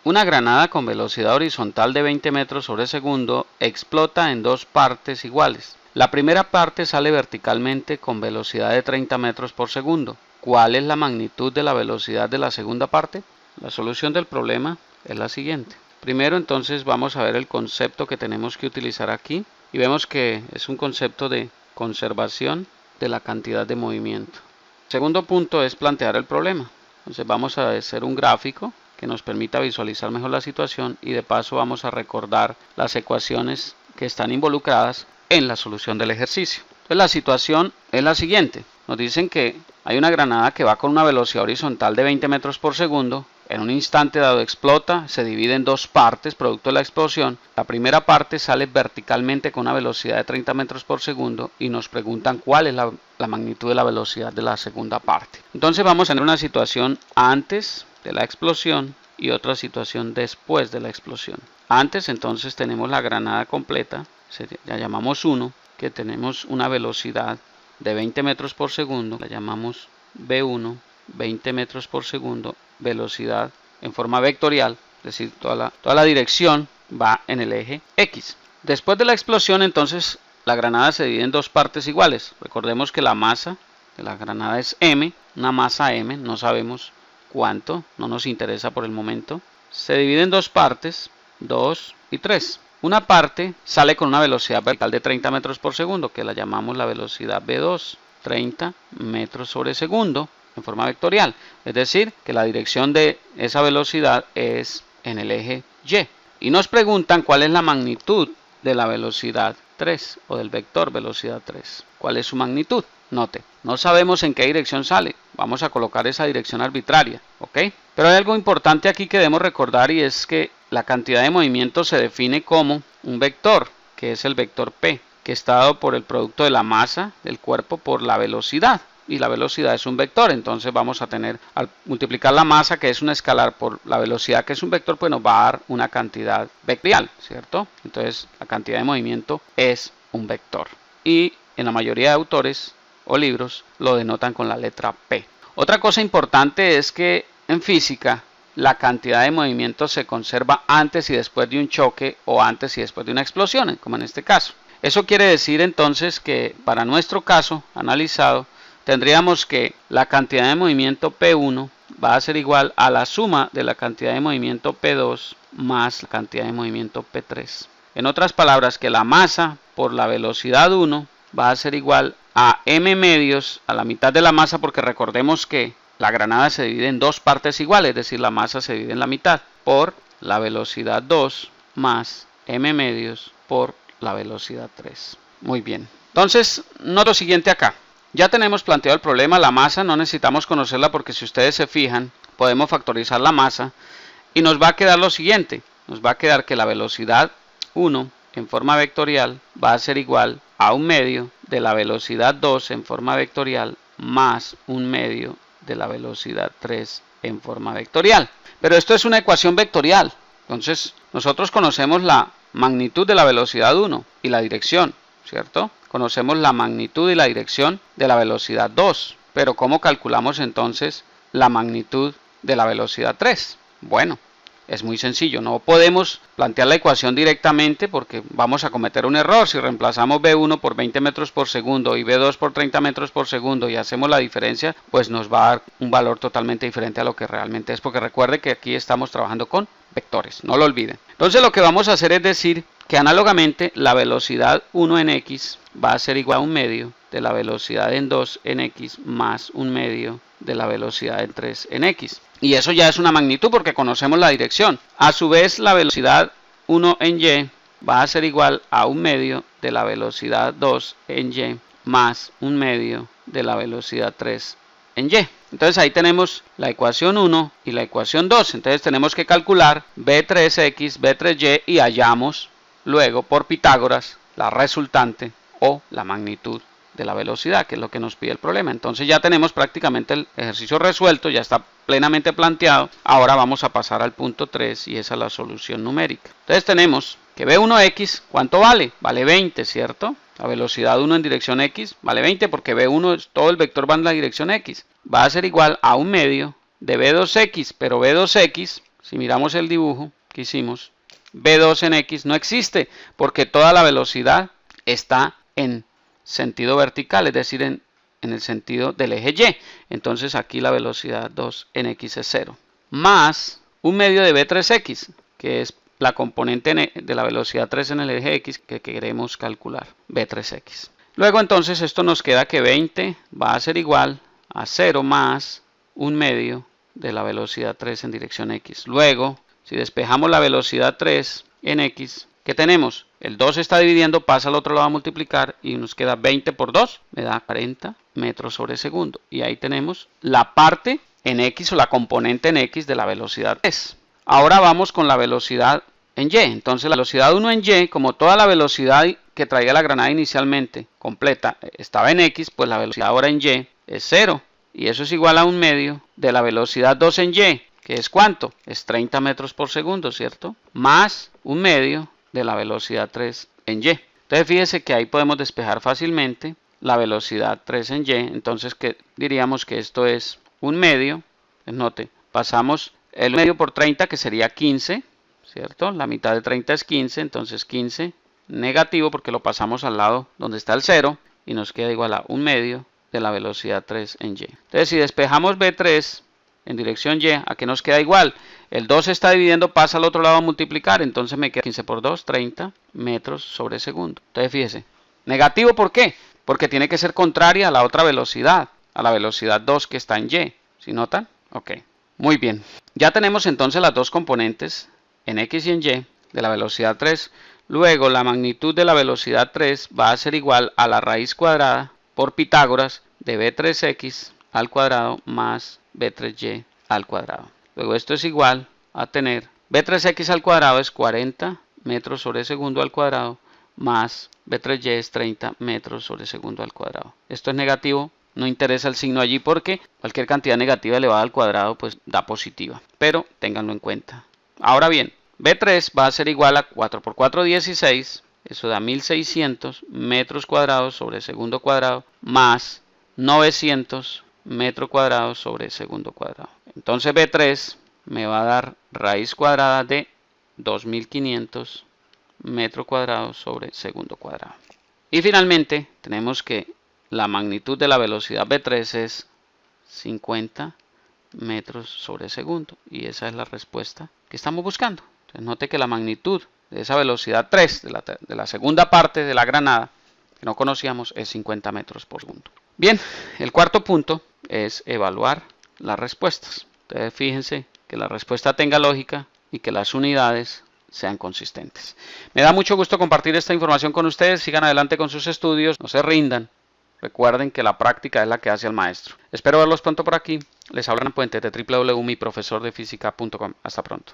Una granada con velocidad horizontal de 20 metros sobre segundo explota en dos partes iguales. La primera parte sale verticalmente con velocidad de 30 metros por segundo. ¿Cuál es la magnitud de la velocidad de la segunda parte? La solución del problema es la siguiente. Primero entonces vamos a ver el concepto que tenemos que utilizar aquí y vemos que es un concepto de conservación de la cantidad de movimiento. El segundo punto es plantear el problema. Entonces vamos a hacer un gráfico que nos permita visualizar mejor la situación y de paso vamos a recordar las ecuaciones que están involucradas en la solución del ejercicio. Entonces la situación es la siguiente. Nos dicen que hay una granada que va con una velocidad horizontal de 20 metros por segundo. En un instante dado explota, se divide en dos partes producto de la explosión. La primera parte sale verticalmente con una velocidad de 30 metros por segundo y nos preguntan cuál es la magnitud de la velocidad de la segunda parte. Entonces vamos a tener una situación antes de la explosión y otra situación después de la explosión. Antes entonces tenemos la granada completa, la llamamos 1, que tenemos una velocidad de 20 metros por segundo, la llamamos B1, 20 metros por segundo, velocidad en forma vectorial, es decir, toda la dirección va en el eje X. Después de la explosión entonces la granada se divide en dos partes iguales. Recordemos que la masa de la granada es M, una masa M, no sabemos cuánto, no nos interesa por el momento. Se divide en dos partes, 2 y 3. Una parte sale con una velocidad vertical de 30 metros por segundo, que la llamamos la velocidad V2, 30 metros sobre segundo en forma vectorial. Es decir, que la dirección de esa velocidad es en el eje Y. Y nos preguntan cuál es la magnitud de la velocidad 3 o del vector velocidad 3. ¿Cuál es su magnitud? Note, no sabemos en qué dirección sale. Vamos a colocar esa dirección arbitraria, ¿ok? Pero hay algo importante aquí que debemos recordar y es que la cantidad de movimiento se define como un vector, que es el vector P, que está dado por el producto de la masa del cuerpo por la velocidad. Y la velocidad es un vector, entonces vamos a tener, al multiplicar la masa, que es una escalar, por la velocidad, que es un vector, pues nos va a dar una cantidad vectorial, ¿cierto? Entonces la cantidad de movimiento es un vector. Y en la mayoría de autores o libros lo denotan con la letra P. Otra cosa importante es que en física la cantidad de movimiento se conserva antes y después de un choque o antes y después de una explosión, como en este caso. Eso quiere decir entonces que para nuestro caso analizado tendríamos que la cantidad de movimiento P1 va a ser igual a la suma de la cantidad de movimiento P2 más la cantidad de movimiento P3. En otras palabras, que la masa por la velocidad 1 va a ser igual a m medios, a la mitad de la masa, porque recordemos que la granada se divide en dos partes iguales, es decir, la masa se divide en la mitad, por la velocidad 2 más m medios por la velocidad 3. Muy bien. Entonces, noto lo siguiente acá. Ya tenemos planteado el problema, la masa no necesitamos conocerla porque si ustedes se fijan, podemos factorizar la masa y nos va a quedar lo siguiente. Nos va a quedar que la velocidad 1 en forma vectorial va a ser igual a 1 medio de la velocidad 2 en forma vectorial más 1 medio de la velocidad 3 en forma vectorial. Pero esto es una ecuación vectorial. Entonces nosotros conocemos la magnitud de la velocidad 1 y la dirección, ¿cierto? Conocemos la magnitud y la dirección de la velocidad 2. Pero ¿cómo calculamos entonces la magnitud de la velocidad 3? Bueno, es muy sencillo. No podemos plantear la ecuación directamente porque vamos a cometer un error. Si reemplazamos V1 por 20 metros por segundo y V2 por 30 metros por segundo y hacemos la diferencia, pues nos va a dar un valor totalmente diferente a lo que realmente es. Porque recuerde que aquí estamos trabajando con vectores, no lo olviden. Entonces lo que vamos a hacer es decir que análogamente la velocidad 1 en X va a ser igual a 1 medio de la velocidad en 2 en X más 1 medio de la velocidad en 3 en X. Y eso ya es una magnitud porque conocemos la dirección. A su vez la velocidad 1 en Y va a ser igual a 1 medio de la velocidad 2 en Y más 1 medio de la velocidad 3 en Y. Entonces ahí tenemos la ecuación 1 y la ecuación 2. Entonces tenemos que calcular B3X, B3Y y hallamos luego por Pitágoras la resultante o la magnitud de la velocidad, que es lo que nos pide el problema. Entonces ya tenemos prácticamente el ejercicio resuelto, ya está plenamente planteado. Ahora vamos a pasar al punto 3 y esa es la solución numérica. Entonces tenemos que B1X, ¿cuánto vale? Vale 20, ¿cierto? La velocidad 1 en dirección X vale 20 porque B1, todo el vector va en la dirección X. Va a ser igual a 1 medio de B2X, pero B2X si miramos el dibujo que hicimos, v2 en x no existe porque toda la velocidad está en sentido vertical, es decir, en el sentido del eje y. Entonces aquí la velocidad 2 en x es 0. Más un medio de v3x, que es la componente de la velocidad 3 en el eje x que queremos calcular, v3x. Luego entonces esto nos queda que 20 va a ser igual a 0 más un medio de la velocidad 3 en dirección x. Luego, si despejamos la velocidad 3 en x, ¿qué tenemos? El 2 está dividiendo, pasa al otro lado a multiplicar y nos queda 20 por 2, me da 40 metros sobre segundo. Y ahí tenemos la parte en x o la componente en x de la velocidad 3. Ahora vamos con la velocidad en y. Entonces la velocidad 1 en y, como toda la velocidad que traía la granada inicialmente completa estaba en x, pues la velocidad ahora en y es 0. Y eso es igual a un medio de la velocidad 2 en y, que es ¿cuánto? Es 30 metros por segundo, ¿cierto? Más un medio de la velocidad 3 en y. Entonces fíjese que ahí podemos despejar fácilmente la velocidad 3 en y. Entonces que diríamos que esto es un medio. Note, pasamos el medio por 30, que sería 15, ¿cierto? La mitad de 30 es 15, entonces 15 negativo porque lo pasamos al lado donde está el 0 y nos queda igual a un medio de la velocidad 3 en y. Entonces si despejamos v3 en dirección y, ¿a qué nos queda igual? El 2 está dividiendo, pasa al otro lado a multiplicar, entonces me queda 15 por 2, 30 metros sobre segundo. Entonces fíjese, negativo ¿por qué? Porque tiene que ser contraria a la otra velocidad, a la velocidad 2 que está en y. ¿Sí notan? Ok, muy bien. Ya tenemos entonces las dos componentes en x y en y de la velocidad 3. Luego la magnitud de la velocidad 3 va a ser igual a la raíz cuadrada por Pitágoras de v3x al cuadrado más v3y al cuadrado. Luego esto es igual a tener v3x al cuadrado es 40 metros sobre segundo al cuadrado más v3y es 30 metros sobre segundo al cuadrado. Esto es negativo, no interesa el signo allí porque cualquier cantidad negativa elevada al cuadrado pues da positiva, pero ténganlo en cuenta. Ahora bien, v3 va a ser igual a 4 por 4, 16, eso da 1600 metros cuadrados sobre segundo cuadrado más 900 metros cuadrados sobre segundo cuadrado. Entonces v3 me va a dar raíz cuadrada de 2500 metros cuadrados sobre segundo cuadrado. Y finalmente tenemos que la magnitud de la velocidad v3 es 50 metros sobre segundo y esa es la respuesta que estamos buscando. Entonces note que la magnitud de esa velocidad 3 de la segunda parte de la granada que no conocíamos es 50 metros por segundo. Bien, el cuarto punto es evaluar las respuestas. Entonces fíjense que la respuesta tenga lógica y que las unidades sean consistentes. Me da mucho gusto compartir esta información con ustedes. Sigan adelante con sus estudios, no se rindan. Recuerden que la práctica es la que hace al maestro. Espero verlos pronto por aquí. Les habla Ana Puente de www.miprofesordefísica.com. Hasta pronto.